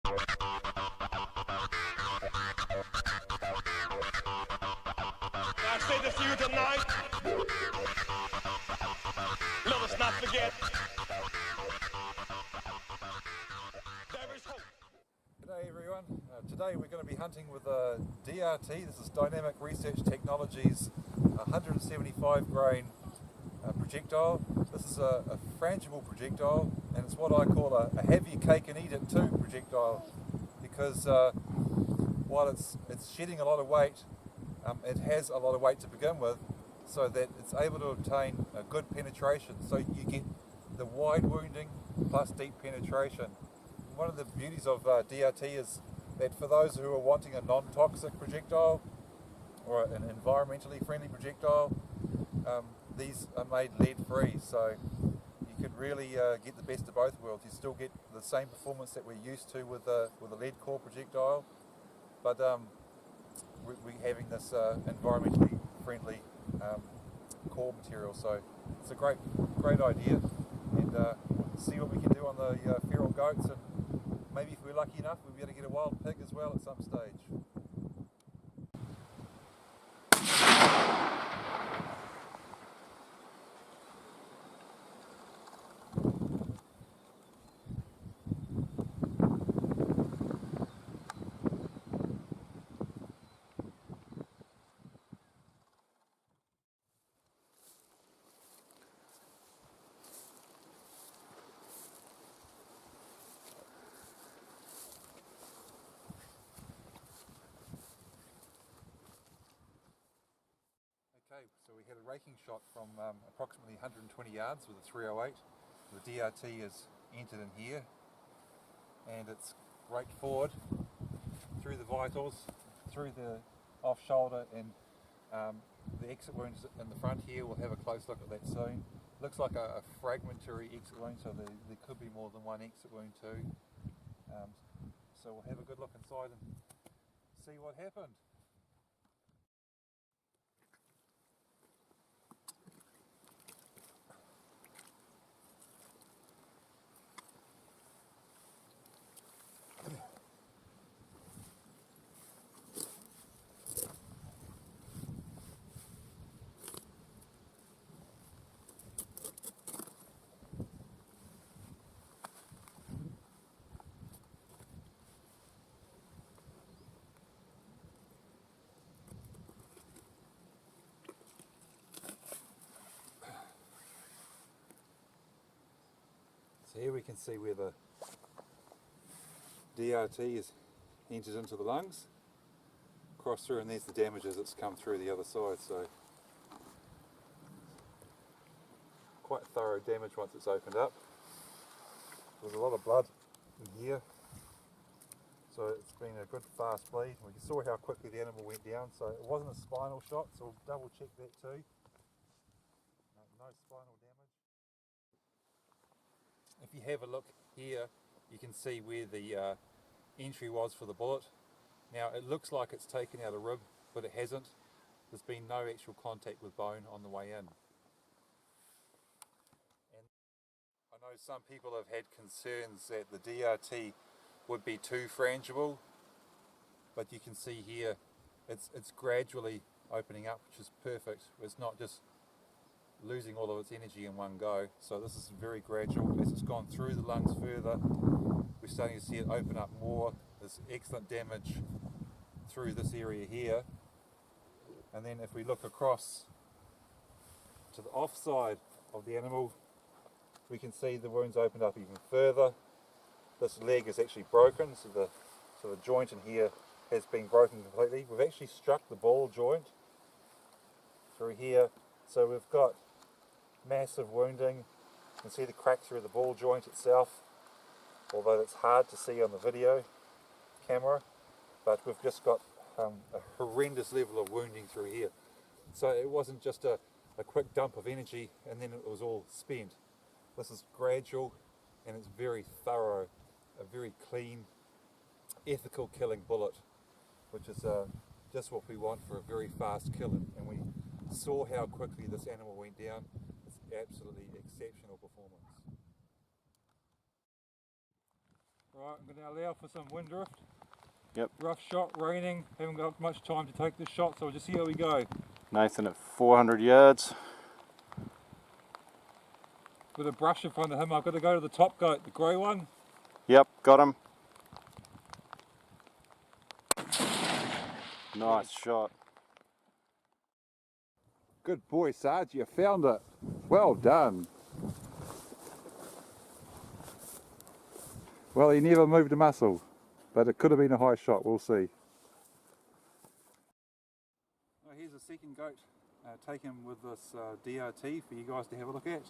I say this to you tonight. Let us not forget. There is hope. G'day everyone. Today we're going to be hunting with a DRT. This is Dynamic Research Technologies 175 grain projectile. This is a frangible projectile, and it's what I call a have your cake and eat it too projectile, because while it's shedding a lot of weight, it has a lot of weight to begin with, so that it's able to obtain a good penetration. So you get the wide wounding plus deep penetration. One of the beauties of DRT is that for those who are wanting a non-toxic projectile or an environmentally friendly projectile, these are made lead-free, so you can really get the best of both worlds. You still get the same performance that we're used to with a lead core projectile, but we're having this environmentally friendly core material. So it's a great idea, and we'll see what we can do on the feral goats, and maybe if we're lucky enough we'll be able to get a wild pig as well at some stage. Okay, so we had a raking shot from approximately 120 yards with a 308. The DRT is entered in here, and it's raked forward through the vitals, through the off shoulder, and the exit wounds in the front here. We'll have a close look at that soon. Looks like a fragmentary exit wound, so there could be more than one exit wound too. So we'll have a good look inside and see what happened. So here we can see where the DRT is entered into the lungs, cross through, and there's the damage as it's come through the other side. So quite thorough damage once it's opened up. There's a lot of blood in here, so it's been a good fast bleed. We saw how quickly the animal went down, so it wasn't a spinal shot, so we'll double check that too. No spinal damage. If you have a look here, you can see where the entry was for the bullet. Now it looks like it's taken out a rib, but it hasn't. There's been no actual contact with bone on the way in. And I know some people have had concerns that the DRT would be too frangible, but you can see here it's gradually opening up, which is perfect. It's not just losing all of its energy in one go. So this is very gradual. As it's gone through the lungs further, we're starting to see it open up more. There's excellent damage through this area here. And then if we look across to the off side of the animal, we can see the wounds opened up even further. This leg is actually broken, so the joint in here has been broken completely. We've actually struck the ball joint through here, so we've got massive wounding. You can see the crack through the ball joint itself, although it's hard to see on the video camera, but we've just got a horrendous level of wounding through here. So it wasn't just a quick dump of energy and then it was all spent. This is gradual, and it's very thorough, a very clean, ethical killing bullet, which is just what we want for a very fast kill. And we saw how quickly this animal went down. It's absolutely exceptional performance. Right, I'm going to allow for some wind drift. Yep. Rough shot, raining, haven't got much time to take this shot, so we'll just see how we go. Nathan at 400 yards. With a brush in front of him, I've got to go to the top goat, the grey one. Yep, got him. Nice shot. Good boy, Sarge, you found it. Well done. Well, he never moved a muscle, but it could have been a high shot, we'll see. Well, here's a second goat taken with this DRT for you guys to have a look at.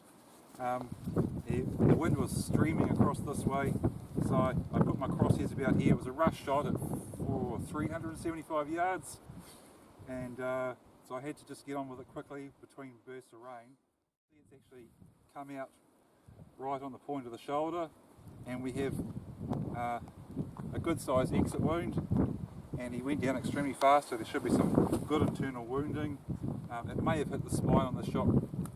The wind was streaming across this way, so I put my crosshairs about here. It was a rush shot for 375 yards, and so I had to just get on with it quickly between bursts of rain. It's actually come out right on the point of the shoulder, and we have a good sized exit wound, and he went down extremely fast, so there should be some good internal wounding. It may have hit the spine on the shot.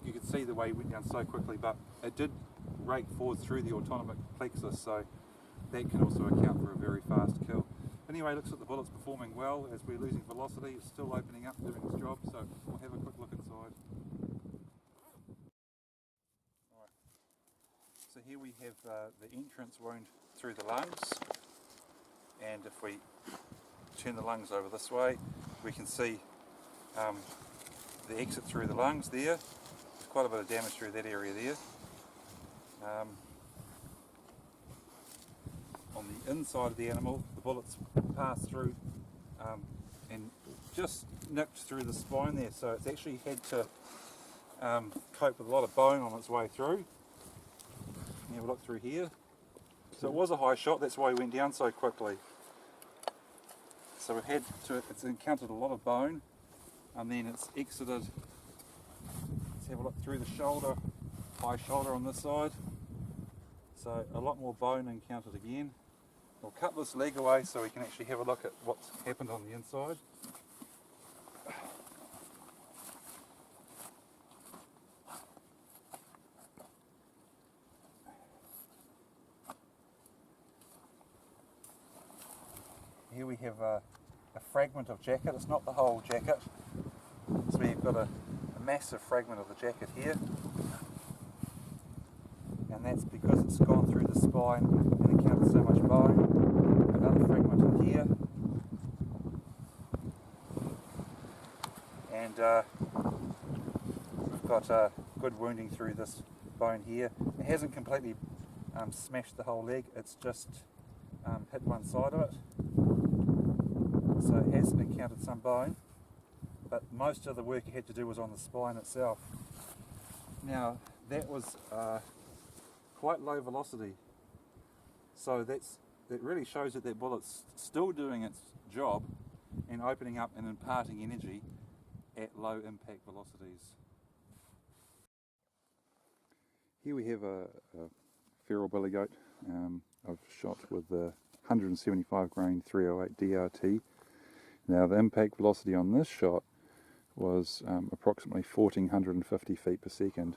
You could see the way he went down so quickly, but it did rake forward through the autonomic plexus, so that can also account for a very fast kill. Anyway, looks like the bullet's performing well as we're losing velocity. It's still opening up, doing its job, so we'll have a quick look inside. Alright, so here we have the entrance wound through the lungs, and if we turn the lungs over this way, we can see the exit through the lungs there. There's quite a bit of damage through that area there. On the inside of the animal, the bullets passed through and just nipped through the spine there, so it's actually had to cope with a lot of bone on its way through. You have a look through here. So it was a high shot, that's why he went down so quickly. So it's encountered a lot of bone, and then it's exited. Let's have a look through the shoulder, high shoulder on this side. So a lot more bone encountered again. We'll cut this leg away so we can actually have a look at what's happened on the inside. Here we have a fragment of jacket. It's not the whole jacket. So we've got a massive fragment of the jacket here. And that's because it's gone through the spine and encountered so much bone. Another fragment in here. And we've got good wounding through this bone here. It hasn't completely smashed the whole leg, it's just hit one side of it. So it has encountered some bone, but most of the work it had to do was on the spine itself. Now that was quite low velocity, so that really shows that bullet's still doing its job and opening up and imparting energy at low impact velocities. Here we have a feral billy goat I've shot with the 175 grain 308 DRT. Now the impact velocity on this shot was approximately 1450 feet per second.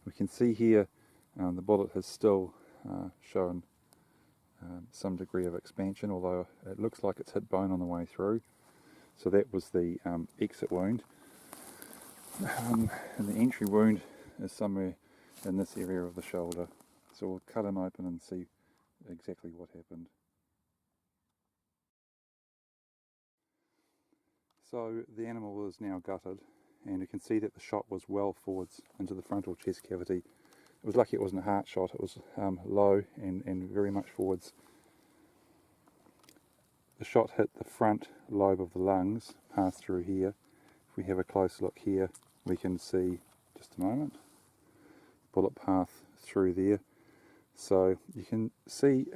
We can see here the bullet has still shown some degree of expansion, although it looks like it's hit bone on the way through. So that was the exit wound. And the entry wound is somewhere in this area of the shoulder. So we'll cut him open and see exactly what happened. So the animal is now gutted, and you can see that the shot was well forwards into the frontal chest cavity. It was lucky it wasn't a heart shot, it was low and very much forwards. The shot hit the front lobe of the lungs, passed through here. If we have a close look here, we can see, just a moment, bullet path through there. So you can see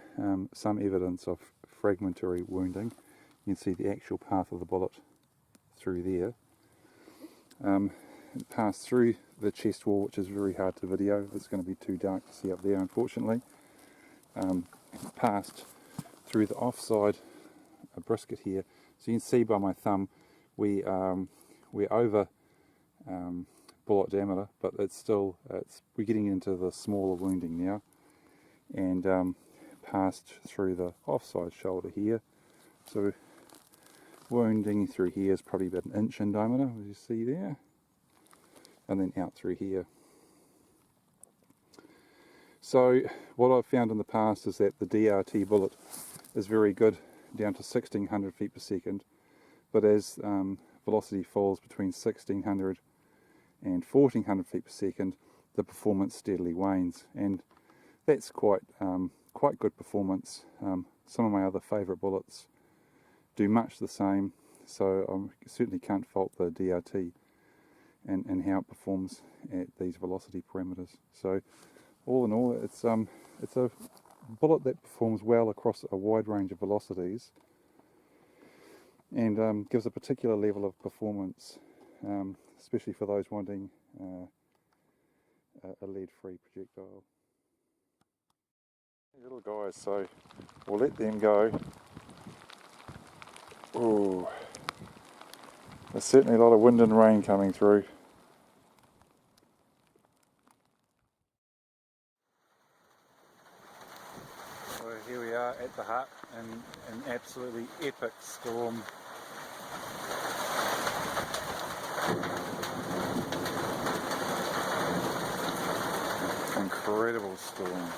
some evidence of fragmentary wounding. You can see the actual path of the bullet through there. It passed through the chest wall, which is very hard to video. It's going to be too dark to see up there, unfortunately. It passed through the offside a brisket here. So you can see by my thumb we're over bullet diameter, but it's still we're getting into the smaller wounding now. And passed through the offside shoulder here. So wounding through here is probably about 1 inch in diameter, as you see there, and then out through here. So what I've found in the past is that the DRT bullet is very good down to 1600 feet per second, but as velocity falls between 1600 and 1400 feet per second, the performance steadily wanes, and that's quite good performance. Some of my other favourite bullets do much the same, so I certainly can't fault the DRT and how it performs at these velocity parameters. So all in all, it's a bullet that performs well across a wide range of velocities, and gives a particular level of performance, especially for those wanting a lead-free projectile. These little guys, so we'll let them go. Ooh, there's certainly a lot of wind and rain coming through. So here we are at the hut in an absolutely epic storm. Incredible storm.